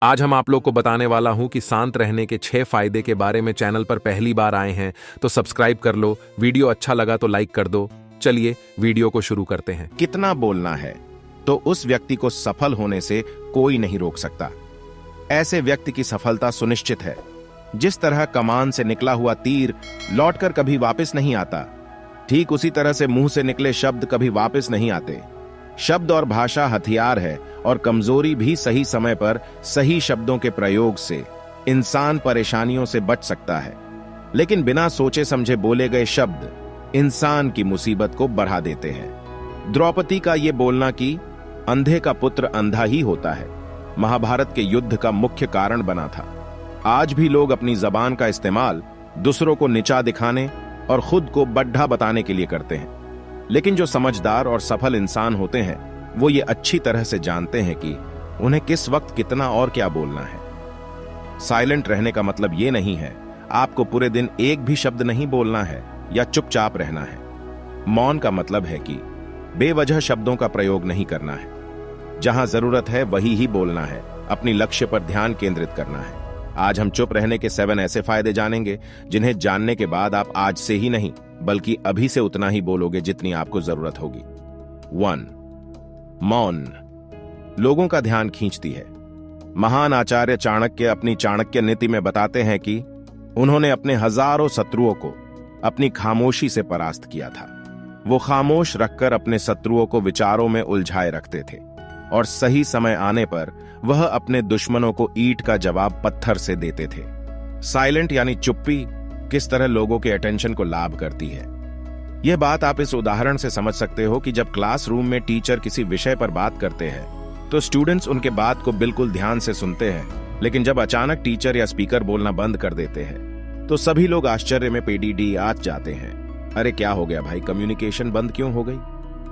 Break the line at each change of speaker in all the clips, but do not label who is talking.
आज हम आप लोग को बताने वाला हूं कि शांत रहने के 6 फायदे के बारे में। चैनल पर पहली बार आए हैं तो सब्सक्राइब कर लो, वीडियो अच्छा लगा तो लाइक कर दो। चलिए वीडियो को शुरू करते हैं।
कितना बोलना है तो उस व्यक्ति को सफल होने से कोई नहीं रोक सकता। ऐसे व्यक्ति की सफलता सुनिश्चित है। जिस तरह कमान से निकला हुआ तीर लौटकर कभी वापस नहीं आता, ठीक उसी तरह से मुंह से निकले शब्द कभी वापस नहीं आते। शब्द और भाषा हथियार है और कमजोरी भी सही समय पर सही शब्दों के प्रयोग से इंसान परेशानियों से बच सकता है। लेकिन बिना सोचे समझे बोले गए शब्द इंसान की मुसीबत को बढ़ा देते हैं। द्रौपदी का यह बोलना कि अंधे का पुत्र अंधा ही होता है, महाभारत के युद्ध का मुख्य कारण बना था। आज भी लोग अपनी जबान का इस्तेमाल दूसरों को नीचा दिखाने और खुद को बढ़ा बताने के लिए करते हैं। लेकिन जो समझदार और सफल इंसान होते हैं वो ये अच्छी तरह से जानते हैं कि उन्हें किस वक्त कितना और क्या बोलना है। साइलेंट रहने का मतलब ये नहीं है आपको पूरे दिन एक भी शब्द नहीं बोलना है या चुपचाप रहना है। मौन का मतलब है कि बेवजह शब्दों का प्रयोग नहीं करना है। जहां जरूरत है वही ही बोलना है, अपनी लक्ष्य पर ध्यान केंद्रित करना है। आज हम चुप रहने के 7 ऐसे फायदे जानेंगे जिन्हें जानने के बाद आप आज से ही नहीं बल्कि अभी से उतना ही बोलोगे जितनी आपको जरूरत होगी। 1. मौन लोगों का ध्यान खींचती है। महान आचार्य चाणक्य अपनी चाणक्य नीति में बताते हैं कि उन्होंने अपने हजारों शत्रुओं को अपनी खामोशी से परास्त किया था। वो खामोश रखकर अपने शत्रुओं को विचारों में उलझाए रखते थे और सही समय आने पर वह अपने दुश्मनों को ईंट का जवाब पत्थर से देते थे। साइलेंट यानी चुप्पी किस तरह लोगों के अटेंशन को लाभ करती है, यह बात आप इस उदाहरण से समझ सकते हो कि जब क्लासरूम में टीचर किसी विषय पर बात करते हैं तो स्टूडेंट्स उनके बात को बिल्कुल ध्यान से सुनते हैं, लेकिन जब अचानक टीचर या स्पीकर बोलना बंद कर देते हैं तो सभी लोग आश्चर्य में पेडीडी आ जाते हैं। अरे क्या हो गया भाई, कम्युनिकेशन बंद क्यों हो गई?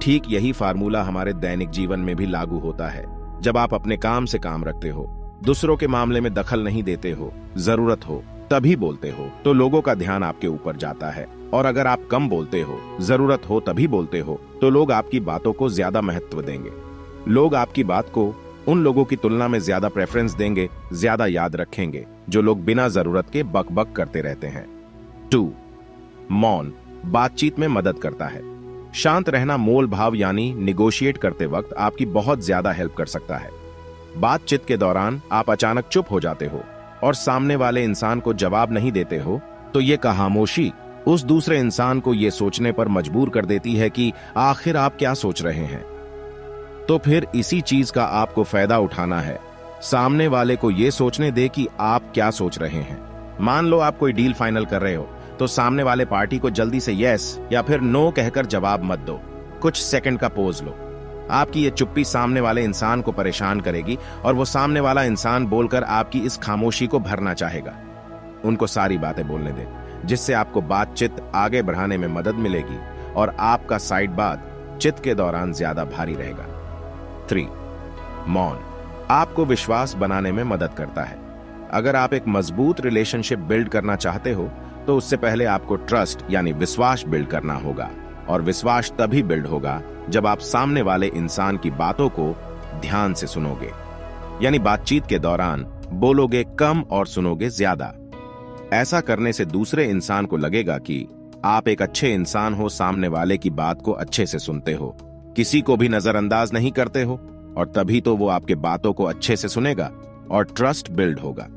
ठीक यही फार्मूला हमारे दैनिक जीवन में भी लागू होता है। जब आप अपने काम से काम रखते हो, दूसरों के मामले में दखल नहीं देते हो, जरूरत हो तभी बोलते हो, तो लोगों का ध्यान आपके ऊपर जाता है। और अगर आप कम बोलते हो, जरूरत हो तभी बोलते हो, तो लोग आपकी बातों को ज्यादा महत्व देंगे। लोग आपकी बात को उन लोगों की तुलना में ज्यादा प्रेफरेंस देंगे, ज्यादा याद रखेंगे जो लोग बिना जरूरत के बक बक करते रहते हैं। 2. मौन बातचीत में मदद करता है। शांत रहना मोल भाव यानी निगोशिएट करते वक्त आपकी बहुत ज्यादा हेल्प कर सकता है। बातचीत के दौरान आप अचानक चुप हो जाते हो और सामने वाले इंसान को जवाब नहीं देते हो, तो ये खामोशी उस दूसरे इंसान को ये सोचने पर मजबूर कर देती है कि आखिर आप क्या सोच रहे हैं। तो फिर इसी चीज का आपको फायदा उठाना है। सामने वाले को ये सोचने दे कि आप क्या सोच रहे हैं। मान लो आप कोई डील फाइनल कर रहे हो तो सामने वाले पार्टी को जल्दी से यस या फिर नो कहकर जवाब मत दो, कुछ सेकंड का पोज लो। आपकी ये चुप्पी सामने वाले इंसान को परेशान करेगी और वो सामने वाला इंसान बोलकर आपकी इस खामोशी को भरना चाहेगा। उनको सारी बातें बोलने दें जिससे आपको बातचीत आगे बढ़ाने में मदद मिलेगी और आपका साइड बातचीत के दौरान ज्यादा भारी रहेगा। 3. मौन आपको विश्वास बनाने में मदद करता है। अगर आप एक मजबूत रिलेशनशिप बिल्ड करना चाहते हो तो उससे पहले आपको ट्रस्ट यानी विश्वास बिल्ड करना होगा, और विश्वास तभी बिल्ड होगा जब आप सामने वाले इंसान की बातों को ध्यान से सुनोगे। यानी बातचीत के दौरान बोलोगे कम और सुनोगे ज्यादा। ऐसा करने से दूसरे इंसान को लगेगा कि आप एक अच्छे इंसान हो, सामने वाले की बात को अच्छे से सुनते हो, किसी को भी नजरअंदाज नहीं करते हो, और तभी तो वो आपके बातों को अच्छे से सुनेगा और ट्रस्ट बिल्ड होगा।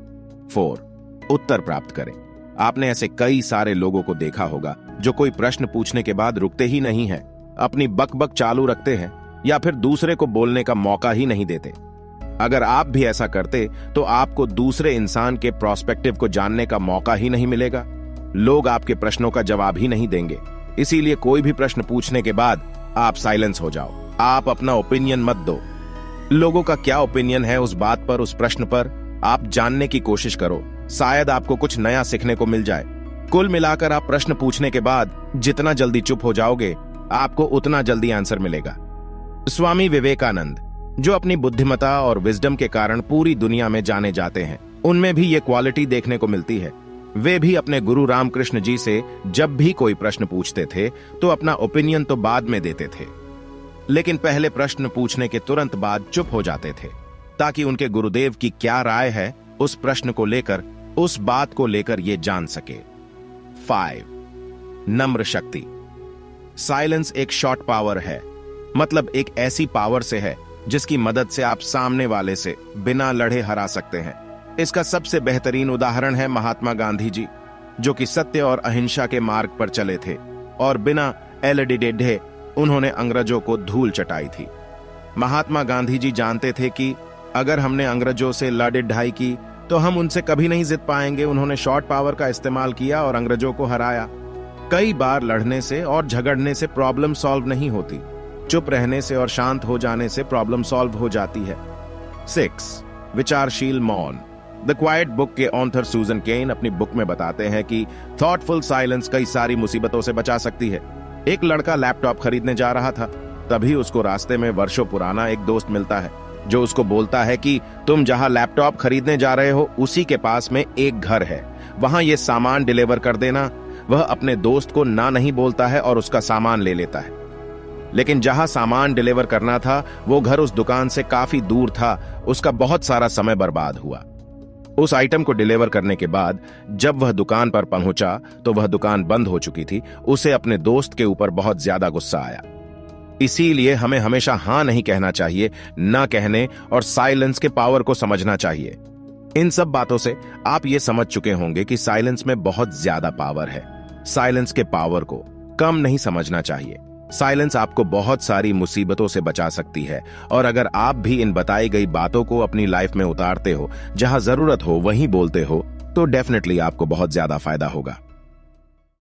4. उत्तर प्राप्त करें। आपने ऐसे कई सारे लोगों को देखा होगा जो कोई प्रश्न पूछने के बाद रुकते ही नहीं है, अपनी बकबक चालू रखते हैं या फिर दूसरे को बोलने का मौका ही नहीं देते। अगर आप भी ऐसा करते तो आपको दूसरे इंसान के प्रोस्पेक्टिव को जानने का मौका ही नहीं मिलेगा। लोग आपके प्रश्नों का जवाब ही नहीं देंगे। इसीलिए कोई भी प्रश्न पूछने के बाद आप साइलेंस हो जाओ। आप अपना ओपिनियन मत दो। लोगों का क्या ओपिनियन है उस बात पर, उस प्रश्न पर आप जानने की कोशिश करो। शायद आपको कुछ नया सीखने को मिल जाए। कुल मिलाकर आप प्रश्न पूछने के बाद जितना जल्दी चुप हो जाओगे आपको उतना जल्दी आंसर मिलेगा। स्वामी विवेकानंद जो अपनी बुद्धिमता और विजडम के कारण पूरी दुनिया में जाने जाते हैं, उनमें भी ये क्वालिटी देखने को मिलती है। वे भी अपने गुरु रामकृष्ण जी से जब भी कोई प्रश्न पूछते थे तो अपना ओपिनियन तो बाद में देते थे, लेकिन पहले प्रश्न पूछने के तुरंत बाद चुप हो जाते थे। ताकि उनके गुरुदेव की क्या राय है उस प्रश्न को लेकर, उस बात को लेकर ये जान सके। 5. नम्र शक्ति। साइलेंस एक शॉर्ट पावर है, मतलब एक ऐसी पावर से है जिसकी मदद से आप सामने वाले से बिना लड़े हरा सकते हैं। इसका सबसे बेहतरीन उदाहरण है महात्मा गांधी जी, जो कि सत्य और अहिंसा के मार्ग पर चले थे और बिना एलडीडे उन्होंने अंग्रेजों को धूल चटाई थी। महात्मा गांधी जी जानते थे कि अगर हमने अंग्रेजों से लड़ाई ढाई की तो हम उनसे कभी नहीं जीत पाएंगे। उन्होंने शॉर्ट पावर का इस्तेमाल किया और अंग्रेजों को हराया। कई बार लड़ने से और झगड़ने से प्रॉब्लम सॉल्व नहीं होती, चुप रहने से और शांत हो जाने से प्रॉब्लम सॉल्व हो जाती है। 6. विचारशील मौन। द क्वाइट बुक के ऑथर सूजन केन अपनी बुक में बताते हैं कि थॉटफुल साइलेंस कई सारी मुसीबतों से बचा सकती है। एक लड़का लैपटॉप खरीदने जा रहा था, तभी उसको रास्ते में वर्षों पुराना एक दोस्त मिलता है, जो उसको बोलता है कि तुम जहां लैपटॉप खरीदने जा रहे हो उसी के पास में एक घर है, वहां ये सामान डिलीवर कर देना। वह अपने दोस्त को ना नहीं बोलता है और उसका सामान ले लेता है, लेकिन जहां सामान डिलीवर करना था वो घर उस दुकान से काफी दूर था। उसका बहुत सारा समय बर्बाद हुआ। उस आइटम को डिलीवर करने के बाद जब वह दुकान पर पहुंचा तो वह दुकान बंद हो चुकी थी। उसे अपने दोस्त के ऊपर बहुत ज्यादा गुस्सा आया। इसीलिए हमें हमेशा हां नहीं कहना चाहिए, ना कहने और साइलेंस के पावर को समझना चाहिए। इन सब बातों से आप ये समझ चुके होंगे कि साइलेंस में बहुत ज्यादा पावर है। साइलेंस के पावर को कम नहीं समझना चाहिए। साइलेंस आपको बहुत सारी मुसीबतों से बचा सकती है, और अगर आप भी इन बताई गई बातों को अपनी लाइफ में उतारते हो, जहां जरूरत हो वहीं बोलते हो, तो डेफिनेटली आपको बहुत ज्यादा फायदा होगा।